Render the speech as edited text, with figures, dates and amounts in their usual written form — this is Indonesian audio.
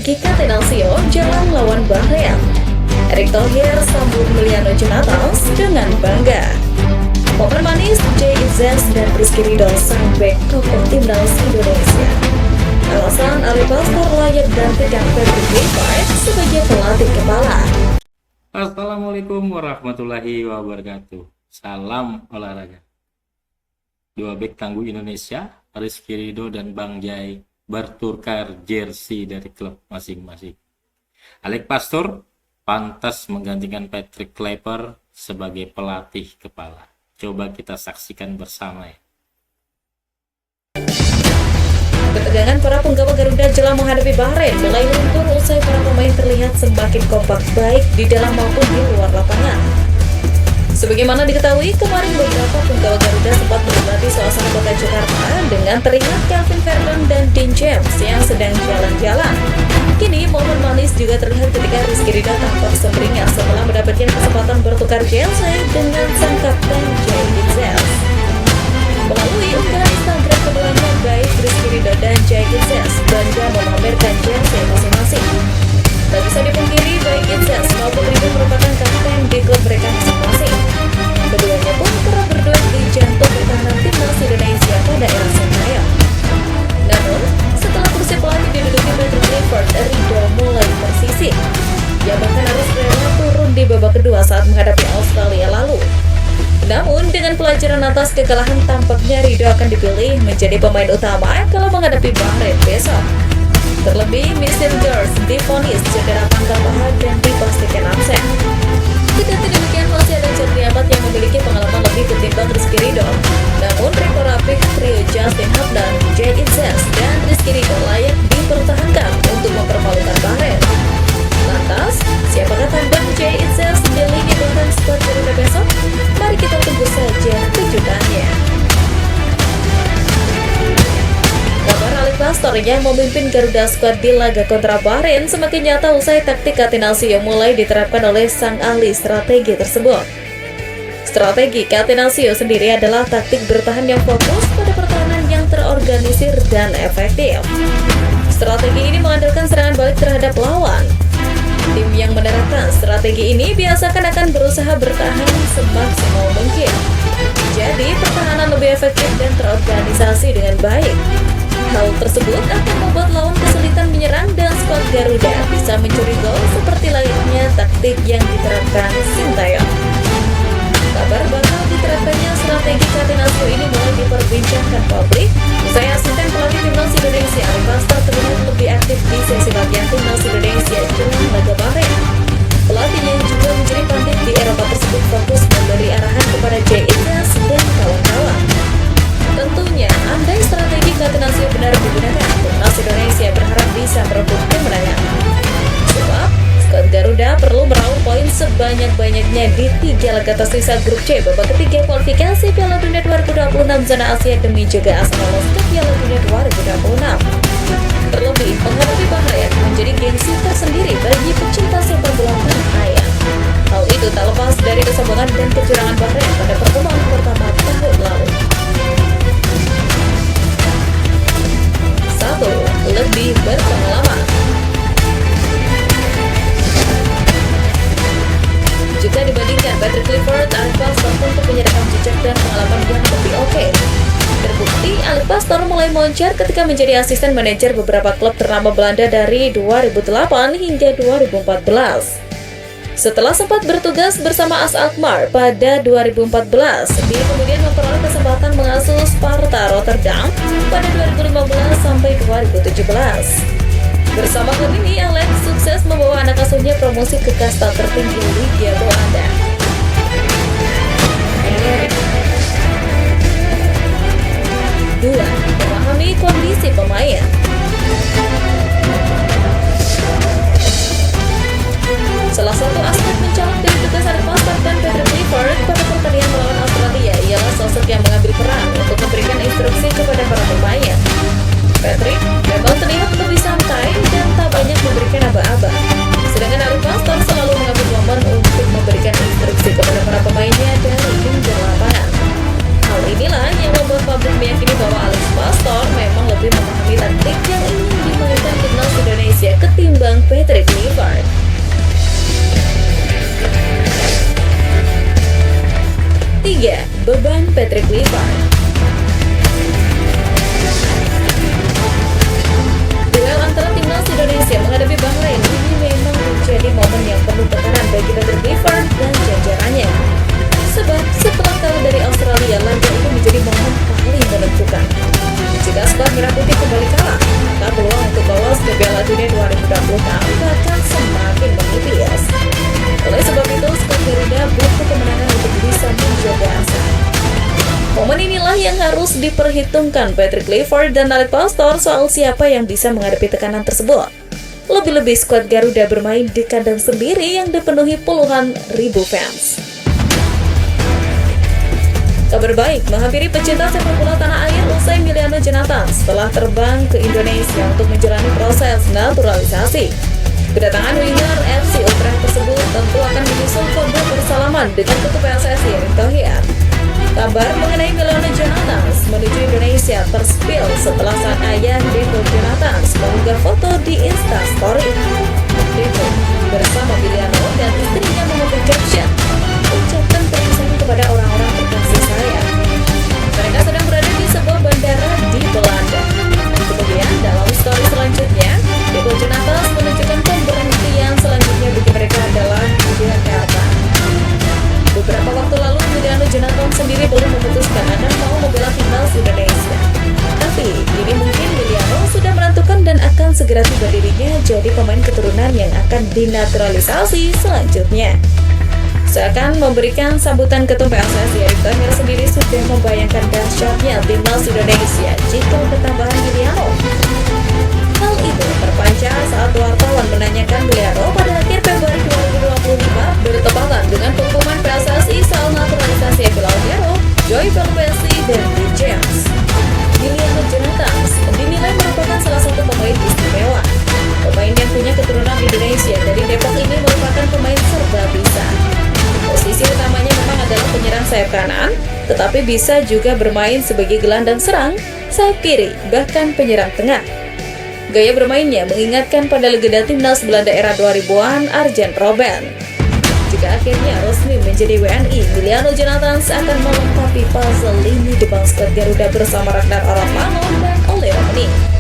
Kika Tenasio jalan lawan Bahrain. Erick Thohir sambut Emiliano Jonatas dengan bangga. Momen manis Jay Izzas dan Rizky Ridho sang bek tokoh timnas Indonesia. Alasan Ali Pastor layak gantikan Patrick Clifford sebagai pelatih kepala. Assalamualaikum warahmatullahi wabarakatuh. Salam olahraga. Dua bek tangguh Indonesia, Rizky Ridho dan Bang Jai, bertukar jersey dari klub masing-masing. Alex Pastor pantas menggantikan Patrick Clifford sebagai pelatih kepala. Coba kita saksikan bersama ya. Ketegangan para penggawa Garuda jelang menghadapi Bahrain mulai luntur usai para pemain terlihat semakin kompak baik di dalam maupun di luar lapangan. Sebagaimana diketahui, kemarin beberapa penggawa Garuda sempat menikmati suasana kota Jakarta dengan terlihat Calvin Vernon dan Dean James yang sedang jalan-jalan. Kini, momen manis juga terlihat ketika Rizky Ridho tampak sumringah setelah mendapatkan kesempatan bertukar jersey dengan sang kapten Jay Izzas. Melalui unggahan Instagram keduanya, baik Rizky Ridho dan Jay Izzas bangga memamerkan jersey masing-masing. Tak bisa dipungkiri, baik Izzas maupun Ridho merupakan kapten di klub mereka masing-masing. Keduanya pun kerap berduet di jantung pertahanan timnas Indonesia pada era Sintayong. Namun, setelah kursi pelatih diduduki Patrick Clifford, Ridho mulai tersisih. Ia bahkan harus rela turun di babak kedua saat menghadapi Australia lalu. Namun, dengan pelajaran atas kekalahan, tampaknya Ridho akan dipilih menjadi pemain utama kalau menghadapi Bahrain besok. Terlebih, Mr. Girls divonis cedera pangkal paha dan dipastikan absen. Kendati demikian, masih ada Chandri Ahmad yang memiliki pengalaman lebih ketimbang Rizky Ridho. Namun, rekor apik trio Justin Hamdan, Jay Izzas, dan Rizky Ridho layak dipertahankan untuk mempermalukan Bahrain. Lantas, siapakah tandem Jay Izzas di lini belakang skuad Garuda besok? Mari kita tunggu saja kejutannya. Kabar Alex Pastor yang memimpin Garuda Squad di laga kontra Bahrain semakin nyata usai taktik Catenaccio yang mulai diterapkan oleh sang ahli strategi tersebut. Strategi Catenaccio sendiri adalah taktik bertahan yang fokus pada pertahanan yang terorganisir dan efektif. Strategi ini mengandalkan serangan balik terhadap lawan. Tim yang menerapkan strategi ini biasakan akan berusaha bertahan semaksimal mungkin. Jadi, pertahanan lebih efektif dan terorganisasi dengan baik. Hal tersebut akan membuat lawan kesulitan menyerang dan skuad Garuda bisa mencuri gol seperti layaknya taktik yang diterapkan Sintayong. Kabar bakal diterapkannya strategi Catenaccio ini mulai diperbincangkan publik usai asisten pelatih timnas Indonesia Ali Pastor terlihat lebih aktif di sesi latihan timnas Indonesia jelang laga Bahrain. Pelatihnya yang juga menjadi pandit di Eropa tersebut fokus memberi arahan kepada Jay Izzas dan kawan-kawan. Tentunya, andai strategi Catenaccio benar digunakan, timnas Indonesia berharap bisa merebut kemenangan. Sebab, skuad Garuda perlu meraup poin sebanyak-banyaknya di 3 laga tersisa grup C babak ketiga kualifikasi Piala Dunia 2026 zona Asia demi juga asa lolos ke Piala Dunia 2026. Terlebih, menghadapi Bahrain menjadi gengsi tersendiri bagi pecinta sepak bola tanah air. Hal itu tak lepas dari kesombongan dan kecurangan Bahrain pada pertemuan pertama tahun lalu. 1. Lebih berpengalaman. Jika dibandingkan Patrick Clifford, Alex Pastor untuk menyerahkan jejak dan pengalaman yang lebih oke. Terbukti, Alex Pastor mulai moncer ketika menjadi asisten manajer beberapa klub ternama Belanda dari 2008 hingga 2014. Setelah sempat bertugas bersama AS Alkmaar pada 2014, dia kemudian memperoleh kesempatan mengasuh Sparta Rotterdam pada 2015 sampai 2017. Bersama klub ini, Alex sukses membawa anak asuhnya promosi ke kasta tertinggi Liga Belanda. 2. Memahami kondisi pemain. Salah satu aspek mencolok dari tugas Alex Pastor dan Patrick Clifford pada pertandingan melawan Australia ialah sosok yang mengambil peran untuk memberikan instruksi kepada para pemain. Patrick memang terlihat lebih santai dan tak banyak memberikan aba-aba. Sedangkan Alex Pastor selalu mengambil momen untuk memberikan instruksi kepada para pemainnya dari pinggir lapangan. Hal inilah yang membuat publik meyakini bahwa Alex Pastor memang lebih memahami taktik yang pelukan bahkan semakin menipis. Oleh sebab itu, skuad Garuda butuh kemenangan untuk bisa menjaga asa. Momen inilah yang harus diperhitungkan Patrick Clifford dan Alec Pastor soal siapa yang bisa menghadapi tekanan tersebut. Lebih-lebih skuad Garuda bermain di kandang sendiri yang dipenuhi puluhan ribu fans. Kabar baik menghampiri pecinta sepak bola tanah air usai Emiliano Jonathan setelah terbang ke Indonesia untuk menjalani proses naturalisasi. Kedatangan winger FC Utrecht tersebut tentu akan menyusul kode bersalaman dengan ketua PSSI Erick Thohir. Kabar mengenai Emiliano Jonathan menuju Indonesia terspil setelah sang ayah Deco Jonathan mengunggah foto di Instastory. Deco bersama Emiliano dan istrinya mengunggah caption, "Ucapkan terima kasih kepada orang-orang terkasih saya." Mereka sedang berada di sebuah bandara di Belanda. Kemudian dalam story selanjutnya, Deco Jonathan menunjukkan pemberhentian selanjutnya bagi mereka adalah Jakarta. Beberapa waktu lalu, Emiliano Jonathan sendiri belum memutuskan akan mau membela timnas Indonesia. Tapi, ini mungkin Emiliano sudah menentukan dan akan segera tiba dirinya jadi pemain keturunan yang akan dinaturalisasi selanjutnya. Seakan memberikan sambutan ketum PSSI, Erick Thohir sendiri sudah membayangkan dahsyatnya timnas Indonesia jika ketambahan Emiliano. Hal itu terpancar saat wartawan menanyakan Emiliano pada akhir Februari 2025 bertepatan dengan pengumuman PSSI soal naturalisasi Emil Alvaro, Joy Pelupesi, dan Lee James. Emiliano Jonathan dinilai merupakan salah satu pemain istimewa. Pemain yang punya keturunan Indonesia dari Depok ini merupakan pemain serba bisa. Posisi utamanya memang adalah penyerang sayap kanan, tetapi bisa juga bermain sebagai gelandang serang, sayap kiri, bahkan penyerang tengah. Gaya bermainnya mengingatkan pada legenda timnas Belanda era 2000-an, Arjen Robben. Jika akhirnya resmi menjadi WNI, Emiliano Jonathan akan melengkapi puzzle lini depan skuad Garuda bersama Ragnar Aranmano dan Ole Romani.